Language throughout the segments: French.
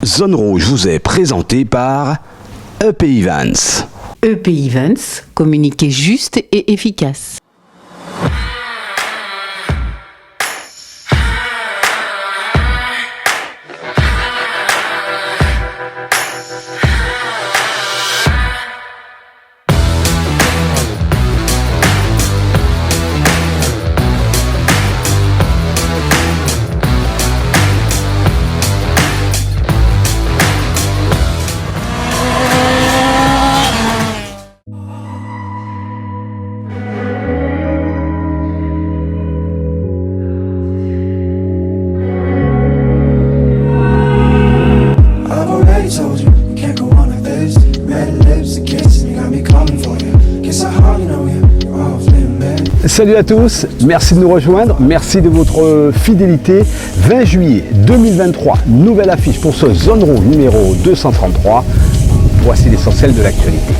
Zone Rouge vous est présenté par EP Events. EP Events, communiquer juste et efficace. Salut à tous, merci de nous rejoindre, merci de votre fidélité. 20 juillet 2023, nouvelle affiche pour ce Zone Rouge numéro 233. Voici l'essentiel de l'actualité.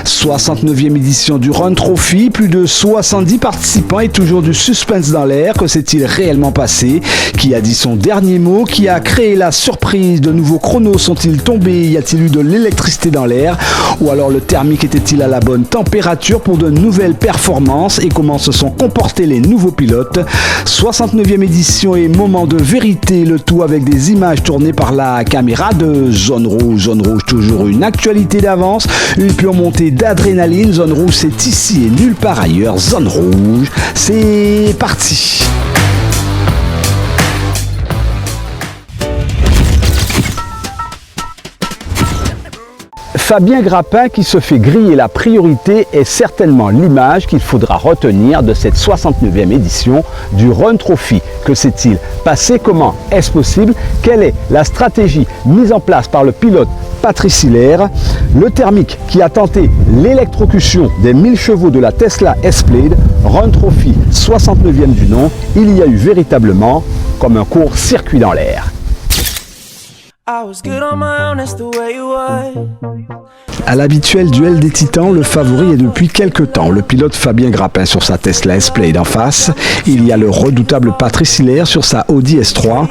69e édition du Run Trophy, plus de 70 participants et toujours du suspense dans l'air. Que s'est-il réellement passé? Qui a dit son dernier mot? Qui a créé la surprise? De nouveaux chronos sont-ils tombés? Y a-t-il eu de l'électricité dans l'air? Ou alors le thermique était-il à la bonne température pour de nouvelles performances? Et comment se sont comportés les nouveaux pilotes? 69e édition et moment de vérité, le tout avec des images tournées par la caméra de Zone Rouge. Zone Rouge, toujours une actualité d'avance, une pure montée d'adrénaline. Zone Rouge, c'est ici et nulle part ailleurs. Zone Rouge, c'est parti. Fabien Grappin qui se fait griller la priorité est certainement l'image qu'il faudra retenir de cette 69e édition du Run Trophy. Que s'est-il passé? Comment est-ce possible? Quelle est la stratégie mise en place par le pilote Patrice Hilaire? Le thermique qui a tenté l'électrocution des 1000 chevaux de la Tesla S-Plaid, Run Trophy 69e du nom, il y a eu véritablement comme un court-circuit dans l'air. À l'habituel duel des titans, le favori est depuis quelques temps le pilote Fabien Grappin sur sa Tesla S-Plaid en face. Il y a le redoutable Patrice Hilaire sur sa Audi S3.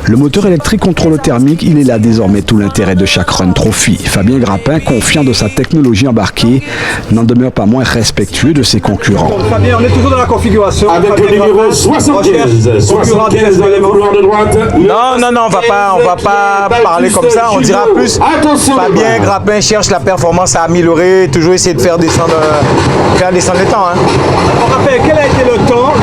Le moteur électrique contre le thermique, il est là désormais tout l'intérêt de chaque Run Trophy. Fabien Grappin, confiant de sa technologie embarquée, n'en demeure pas moins respectueux de ses concurrents. Fabien, on est toujours dans la configuration. Avec le numéro 75, 75 dans les couloirs de droite. Non, on va pas parler comme ça, on dira plus. Fabien Grappin cherche la performance à améliorer, toujours essayer de faire descendre les temps. On rappelle, quel a été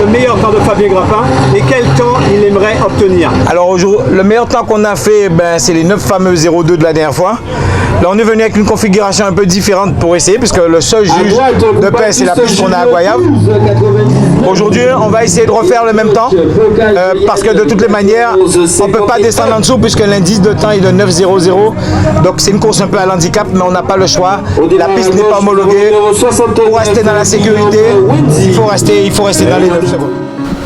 le meilleur temps de Fabien Grappin et quel temps il aimerait obtenir? Alors le meilleur temps qu'on a fait, c'est les 9 fameux 0,2 de la dernière fois. Là on est venu avec une configuration un peu différente pour essayer, puisque le seul juge de paix c'est la piste qu'on a à Goyave. Aujourd'hui on va essayer de refaire le même temps, parce que de toutes les manières on ne peut pas descendre en dessous puisque l'indice de temps est de 9,00. Donc c'est une course un peu à l'handicap, mais on n'a pas le choix. La piste n'est pas homologuée. Pour rester dans la sécurité, il faut rester dans les 9 secondes.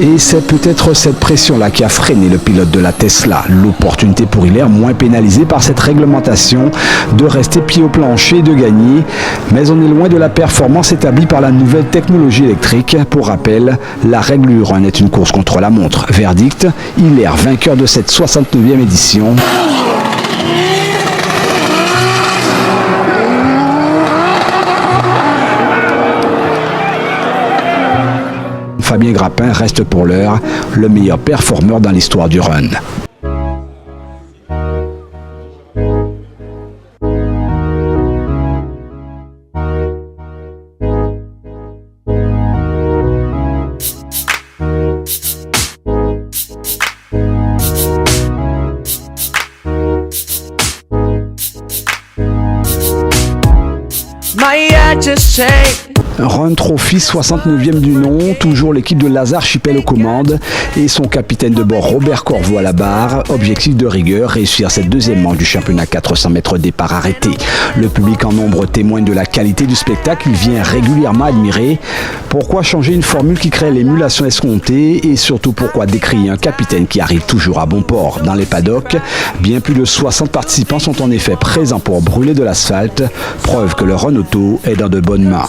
Et c'est peut-être cette pression-là qui a freiné le pilote de la Tesla. L'opportunité pour Hilaire, moins pénalisé par cette réglementation, de rester pied au plancher et de gagner. Mais on est loin de la performance établie par la nouvelle technologie électrique. Pour rappel, la règle du Run est une course contre la montre. Verdict, Hilaire, vainqueur de cette 69e édition. Fabien Grappin reste pour l'heure le meilleur performeur dans l'histoire du Run. Run Trophy 69e du nom, toujours l'équipe de Lazare Chipel aux commandes et son capitaine de bord Robert Corvo à la barre. Objectif de rigueur, réussir cette deuxième manche du championnat 400 mètres départ arrêté. Le public en nombre témoigne de la qualité du spectacle, il vient régulièrement admirer. Pourquoi changer une formule qui crée l'émulation escomptée et surtout pourquoi décrier un capitaine qui arrive toujours à bon port? Dans les paddocks, bien plus de 60 participants sont en effet présents pour brûler de l'asphalte, preuve que le Run Auto est dans de bonnes mains.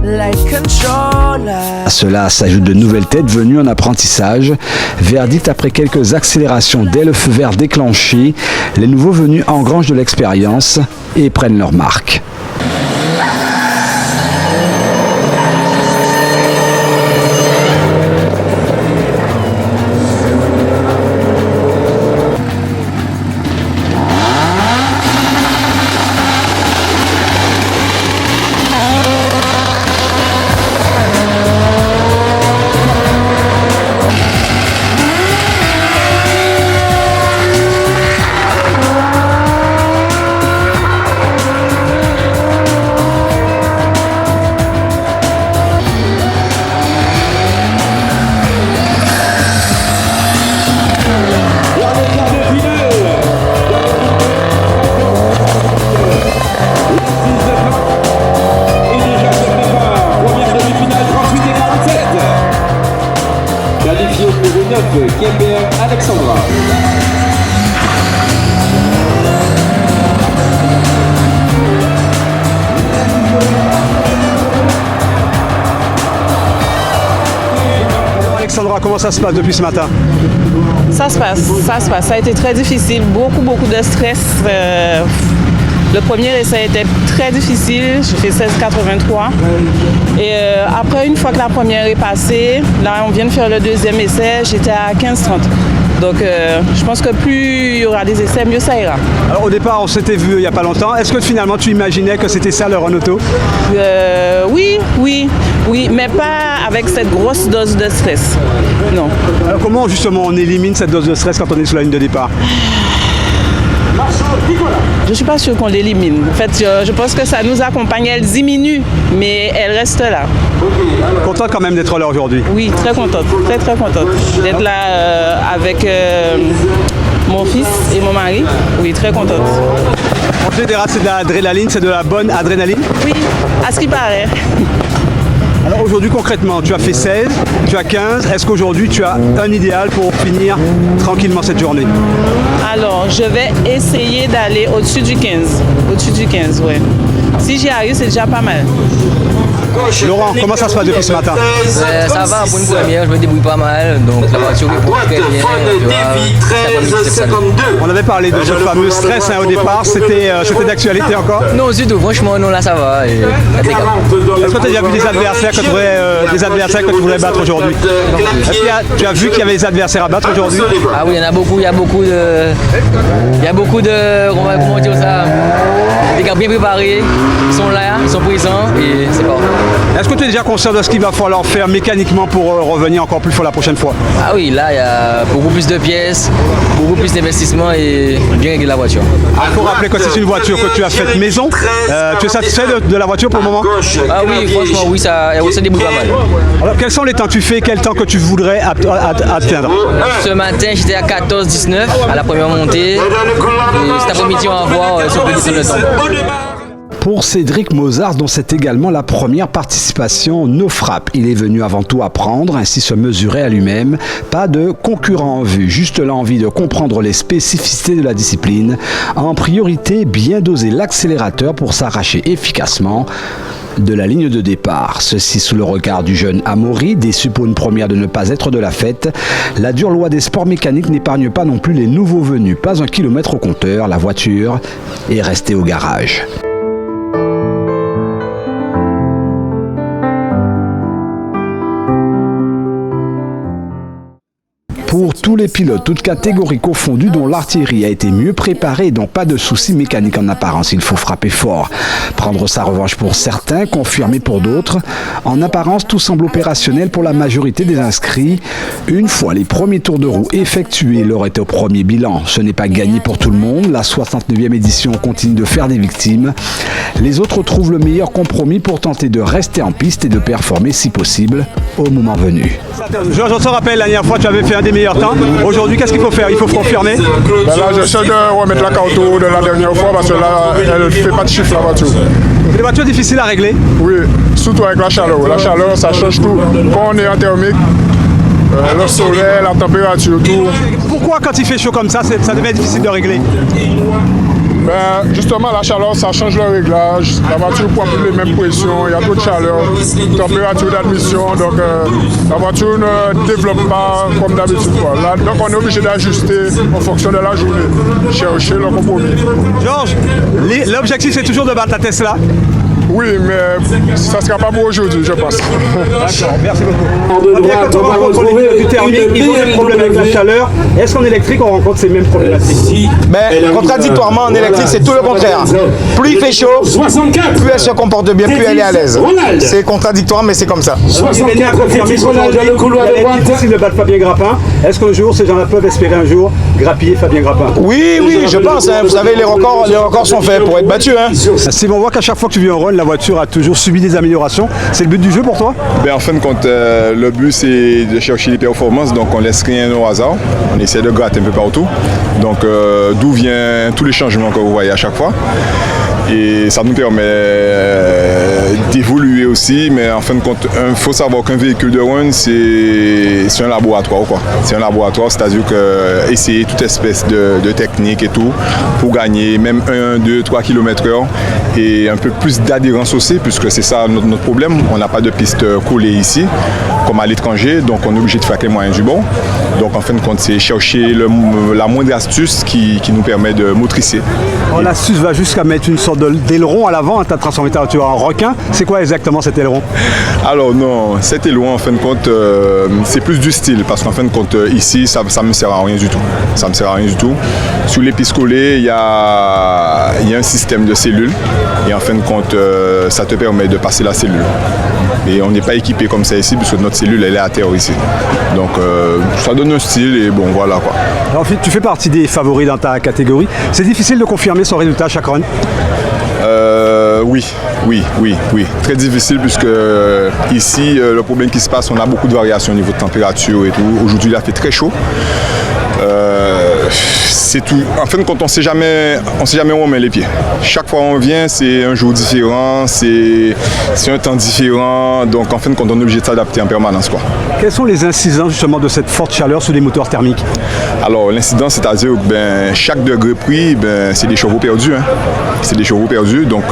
À cela s'ajoutent de nouvelles têtes venues en apprentissage. Verdict après quelques accélérations dès le feu vert déclenché, les nouveaux venus engrangent de l'expérience et prennent leur marque. Alexandra. Alexandra, comment ça se passe depuis ce matin? Ça se passe. Ça a été très difficile, beaucoup de stress. Le premier essai était très difficile, j'ai fait 16,83. Et après, une fois que la première est passée, là on vient de faire le deuxième essai, j'étais à 15,30. Donc je pense que plus il y aura des essais, mieux ça ira. Alors au départ, on s'était vu il n'y a pas longtemps. Est-ce que finalement tu imaginais que c'était ça le run auto? Oui, mais pas avec cette grosse dose de stress. Non. Alors comment justement on élimine cette dose de stress quand on est sur la ligne de départ? Je ne suis pas sûre qu'on l'élimine. En fait, je pense que ça nous accompagne. Elle diminue, mais elle reste là. Contente quand même d'être là aujourd'hui? Oui, très contente. Très contente d'être là avec mon fils et mon mari. Oui, très contente. En général, c'est de l'adrénaline, c'est de la bonne adrénaline? Oui, à ce qui paraît. Alors aujourd'hui concrètement, tu as fait 16, tu as 15. Est-ce qu'aujourd'hui tu as un idéal pour finir tranquillement cette journée? Alors, je vais essayer d'aller au-dessus du 15. Au-dessus du 15, ouais. Si j'y arrive, c'est déjà pas mal. Laurent, comment ça se passe depuis ce matin? Ça va, pour une première, je me débrouille pas mal, donc la voiture est pour très bien. On avait parlé de ce fameux stress au départ, c'était d'actualité encore? Non, du tout, franchement, non, là ça va. Est-ce que tu as déjà vu des adversaires que tu voudrais battre aujourd'hui? Est-ce que tu as vu qu'il y avait des adversaires à battre aujourd'hui? Ah oui, il y en a beaucoup, il y a beaucoup de, comment dire ça, des gars bien préparés, ils sont là, ils sont présents et c'est pas. Est-ce que tu es déjà conscient de ce qu'il va falloir faire mécaniquement pour revenir encore plus fort la prochaine fois? Ah oui, là il y a beaucoup plus de pièces, beaucoup plus d'investissement et bien régler la voiture. Il faut rappeler que c'est une voiture que tu as faite maison. Tu es satisfait de la voiture pour le moment? Ah oui, franchement oui, ça débrouille pas mal. Alors quels sont les temps que tu fais, quel temps que tu voudrais atteindre? Ce matin j'étais à 14,19 à la première montée et cet après-midi on va voir si on peut descendre le temps. Pour Cédric Mozart, dont c'est également la première participation, no frappe. Il est venu avant tout apprendre, ainsi se mesurer à lui-même. Pas de concurrent en vue, juste l'envie de comprendre les spécificités de la discipline. En priorité, bien doser l'accélérateur pour s'arracher efficacement de la ligne de départ. Ceci sous le regard du jeune Amaury, déçu pour une première de ne pas être de la fête. La dure loi des sports mécaniques n'épargne pas non plus les nouveaux venus. Pas un kilomètre au compteur, la voiture est restée au garage. Pour tous les pilotes, toutes catégories confondues, dont l'artillerie a été mieux préparée, donc pas de soucis mécaniques en apparence. Il faut frapper fort, prendre sa revanche pour certains, confirmer pour d'autres. En apparence, tout semble opérationnel pour la majorité des inscrits. Une fois les premiers tours de roue effectués, l'heure est au premier bilan. Ce n'est pas gagné pour tout le monde. La 69e édition continue de faire des victimes. Les autres trouvent le meilleur compromis pour tenter de rester en piste et de performer si possible au moment venu. Je te rappelle, la dernière fois tu avais fait un des meilleurs temps. Aujourd'hui, qu'est-ce qu'il faut faire? Il faut confirmer? Ben là, j'essaie de remettre la carte de la dernière fois parce que là, elle ne fait pas de chiffre la voiture. Les voitures difficiles à régler? Oui, surtout avec la chaleur. La chaleur, ça change tout. Quand on est en thermique, le soleil, la température, tout. Pourquoi quand il fait chaud comme ça devient difficile de régler? Ben, justement, la chaleur, ça change le réglage. La voiture ne prend plus les mêmes pressions. Il y a trop de chaleur, température d'admission. Donc, la voiture ne développe pas comme d'habitude. Donc, on est obligé d'ajuster en fonction de la journée. Chercher le compromis. Georges, l'objectif c'est toujours de battre la Tesla. Oui, mais ça ne sera pas pour aujourd'hui, je pense. D'accord, merci beaucoup. Quand on rencontre les véhicules thermiques, ils ont des problèmes avec la chaleur. Est-ce qu'en électrique, on rencontre ces mêmes problématiques? Mais contradictoirement, en électrique, c'est tout le contraire. Plus il fait chaud, plus elle se comporte bien, plus elle est à l'aise. C'est contradictoire, mais c'est comme ça. 64 C'est difficile de battre Fabien Grappin. Est-ce qu'un jour, ces gens-là peuvent espérer un jour grappiller Fabien Grappin? Oui, je pense. Vous savez, les records sont faits pour être battus. Si on voit qu'à chaque fois que tu viens en run, la voiture a toujours subi des améliorations. C'est le but du jeu pour toi? En fin de compte, le but c'est de chercher les performances, donc on laisse rien au hasard. On essaie de gratter un peu partout. Donc d'où viennent tous les changements que vous voyez à chaque fois. Et ça nous permet d'évoluer aussi, mais en fin de compte, il faut savoir qu'un véhicule de run, c'est un laboratoire, quoi. C'est un laboratoire, c'est-à-dire que essayer toute espèce de technique et tout pour gagner même 1, 2, 3 km/h et un peu plus d'adhérence aussi, puisque c'est ça notre problème. On n'a pas de piste collée ici, comme à l'étranger, donc on est obligé de faire avec les moyens du bord. Donc en fin de compte, c'est chercher la moindre astuce qui nous permet de motricer. L'astuce va jusqu'à mettre une sorte d'aileron à l'avant, tu as transformé ta voiture en requin. C'est quoi exactement cet aileron? Alors non, cet aileron en fin de compte c'est plus du style, parce qu'en fin de compte ici ça ne me sert à rien du tout. Ça me sert à rien du tout. Sur les pistes collées, il y a un système de cellules et en fin de compte ça te permet de passer la cellule. Et on n'est pas équipé comme ça ici, puisque notre cellule elle est à terre ici. Donc ça donne un style et bon voilà quoi. Alors tu fais partie des favoris dans ta catégorie. C'est difficile de confirmer son résultat à chaque run? Oui. Très difficile puisque ici, le problème qui se passe, on a beaucoup de variations au niveau de température et tout. Aujourd'hui, il a fait très chaud. C'est tout. En fin de compte, on ne sait jamais où on met les pieds. Chaque fois on vient, c'est un jour différent, c'est un temps différent. Donc en fin de compte, on est obligé de s'adapter en permanence, quoi. Quelles sont les incidences justement de cette forte chaleur sur les moteurs thermiques? Alors l'incidence, c'est-à-dire que chaque degré pris, c'est des chevaux perdus. C'est des chevaux perdus. Donc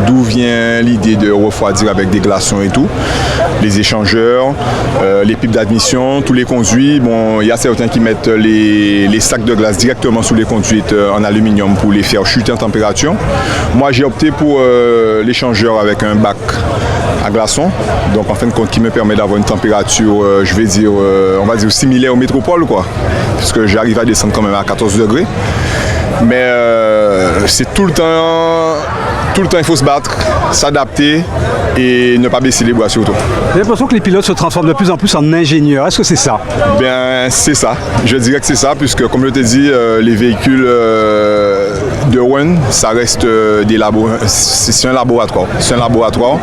d'où vient l'idée de refroidir avec des glaçons et tout. Les échangeurs, les pipes d'admission, tous les conduits. Bon, il y a certains qui mettent les sacs de glace directement sous les conduites en aluminium pour les faire chuter en température. Moi, j'ai opté pour l'échangeur avec un bac à glaçons, donc en fin de compte qui me permet d'avoir une température, on va dire similaire aux métropoles, quoi, parce que j'arrive à descendre quand même à 14 degrés. Mais c'est tout le temps, il faut se battre, s'adapter et ne pas baisser les bras surtout. J'ai l'impression que les pilotes se transforment de plus en plus en ingénieurs. Est-ce que c'est ça? C'est ça. Je dirais que c'est ça, puisque comme je t'ai dit, les véhicules de run, ça reste c'est un laboratoire. C'est un laboratoire.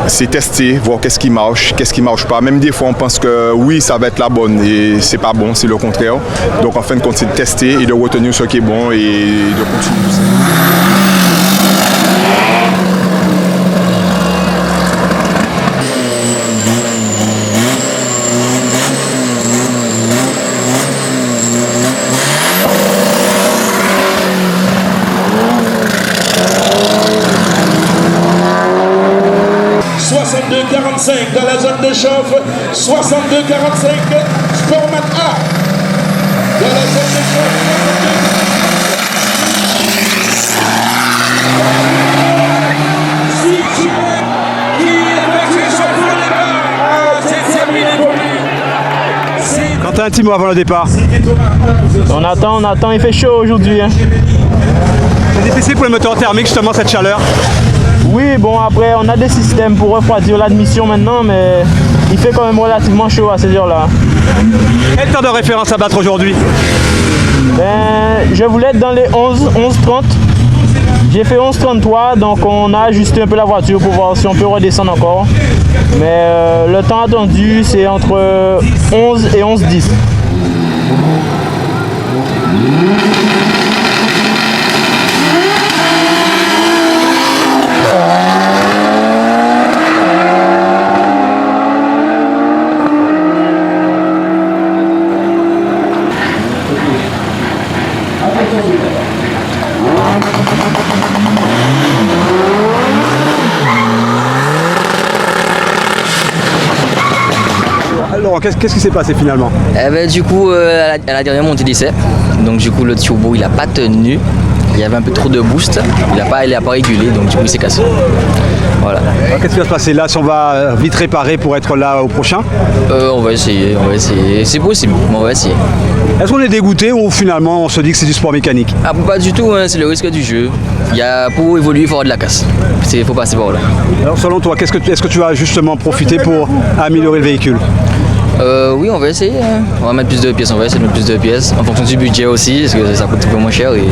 C'est tester, voir qu'est-ce qui marche pas. Même des fois, on pense que oui, ça va être la bonne et c'est pas bon, c'est le contraire. Donc en fin de compte, c'est de tester et de retenir ce qui est bon et de continuer tout ça. 62-45 dans la zone de chauffe, 62-45 Sportman A dans la zone de chauffe. Quentin, un petit mot avant le départ. On attend, il fait chaud aujourd'hui. C'est difficile pour les moteurs thermiques justement cette chaleur? Oui, bon après on a des systèmes pour refroidir l'admission maintenant, mais il fait quand même relativement chaud à ces heures-là. Quel temps de référence à battre aujourd'hui? Je voulais être dans les 11-30. J'ai fait 11-33, donc on a ajusté un peu la voiture pour voir si on peut redescendre encore. Mais le temps attendu c'est entre 11 et 11-10. qu'est-ce qui s'est passé finalement? Eh ben, du coup, à la dernière montée d'essai, donc du coup le turbo il a pas tenu, il y avait un peu trop de boost, il a pas régulé, donc du coup il s'est cassé. Voilà. Alors, qu'est-ce qui va se passer là si on va vite réparer pour être là au prochain? On va essayer, c'est possible, mais on va essayer. Est-ce qu'on est dégoûté ou finalement on se dit que c'est du sport mécanique? Ah, pas du tout, hein, c'est le risque du jeu. Pour évoluer, il faut avoir de la casse. Il faut passer par là. Alors selon toi, est-ce que tu vas justement profiter pour améliorer le véhicule? Oui, on va essayer. Hein. On va mettre plus de pièces, on va essayer de mettre plus de pièces. En fonction du budget aussi, parce que ça coûte un peu moins cher et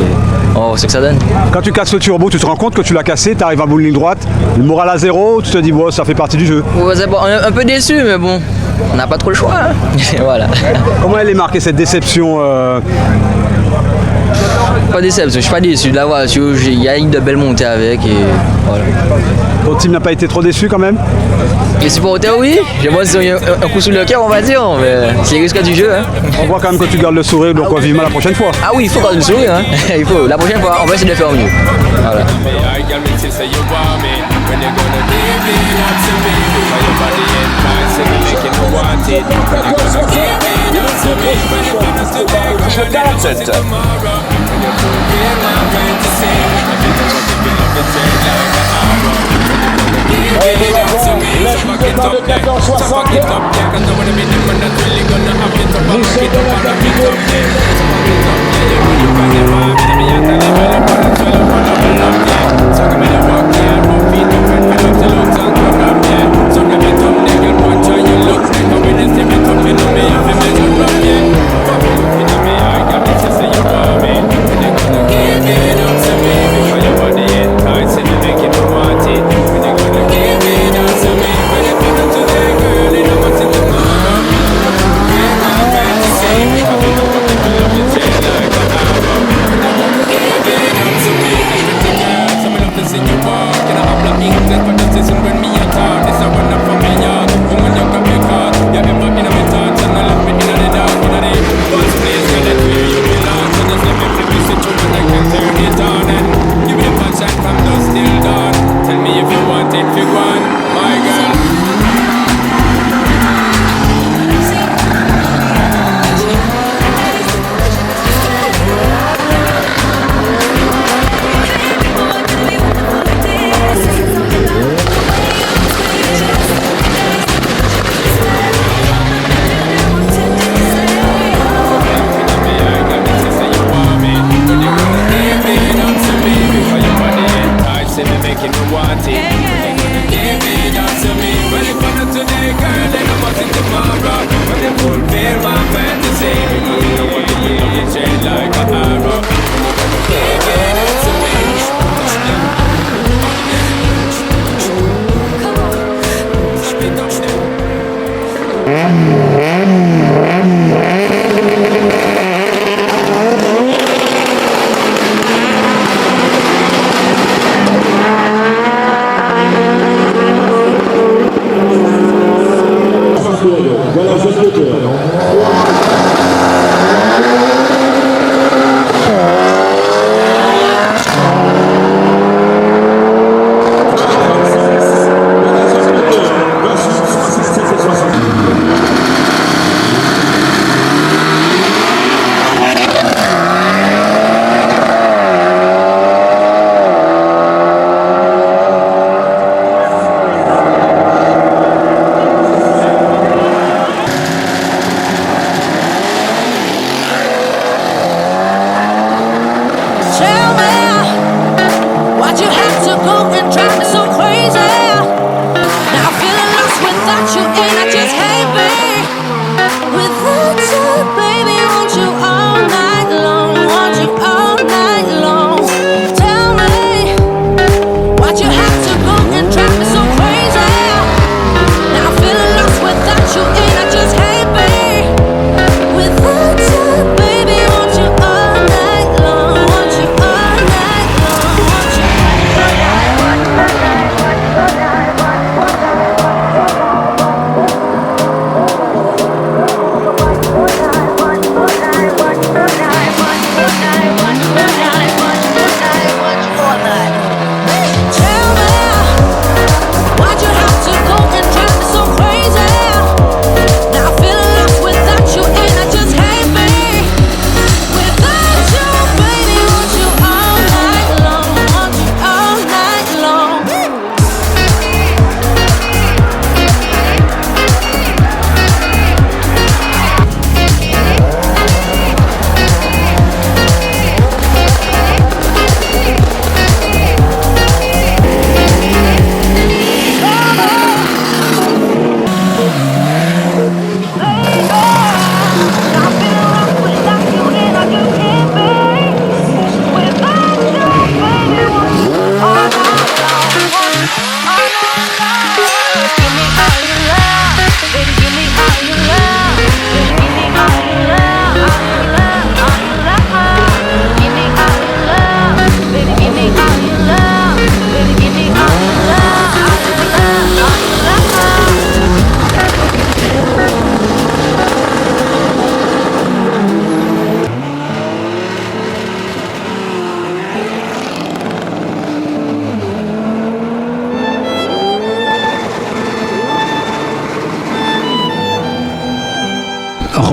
on va voir ce que ça donne. Quand tu casses le turbo, tu te rends compte que tu l'as cassé, tu arrives à bout de ligne droite, le moral à zéro, tu te dis bon, ça fait partie du jeu. Ouais, c'est bon, on est un peu déçu, mais bon, on n'a pas trop le choix. Hein. Voilà. Comment elle est marquée cette déception Pas déception, je suis pas déçu de la voiture, il y a eu de belles montées avec et voilà. Ton team n'a pas été trop déçu quand même? Les supporters, oui, j'aimerais qu'ils ont un coup sous le cœur, on va dire, mais c'est le risque du jeu. Hein. On voit quand même que tu gardes le sourire, donc vivement la prochaine fois. Ah oui, il faut garder le sourire, hein. Il faut. La prochaine fois, on va essayer de faire mieux. Voilà.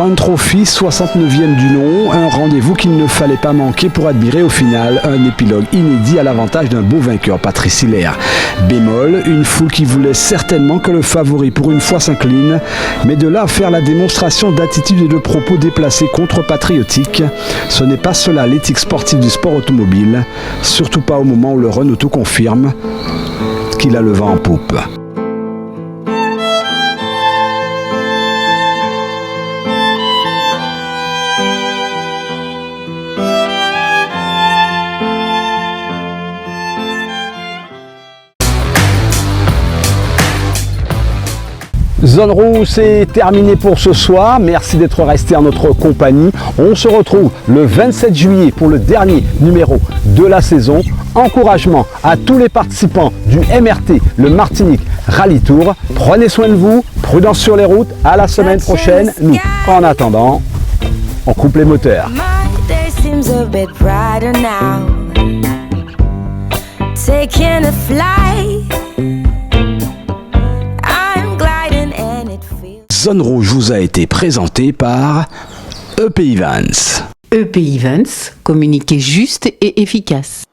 Run Trophy, 69e du nom, un rendez-vous qu'il ne fallait pas manquer pour admirer au final un épilogue inédit à l'avantage d'un beau vainqueur, Patrice Hilaire. Bémol, une foule qui voulait certainement que le favori pour une fois s'incline, mais de là à faire la démonstration d'attitude et de propos déplacés contre-patriotiques, ce n'est pas cela l'éthique sportive du sport automobile, surtout pas au moment où le Run Auto confirme qu'il a le vent en poupe. Zone Rouge, c'est terminé pour ce soir. Merci d'être resté en notre compagnie. On se retrouve le 27 juillet pour le dernier numéro de la saison. Encouragement à tous les participants du MRT, le Martinique Rally Tour. Prenez soin de vous, prudence sur les routes. À la semaine prochaine. Nous, en attendant, on coupe les moteurs. Zone Rouge vous a été présentée par EP Events. EP Events, communiquer juste et efficace.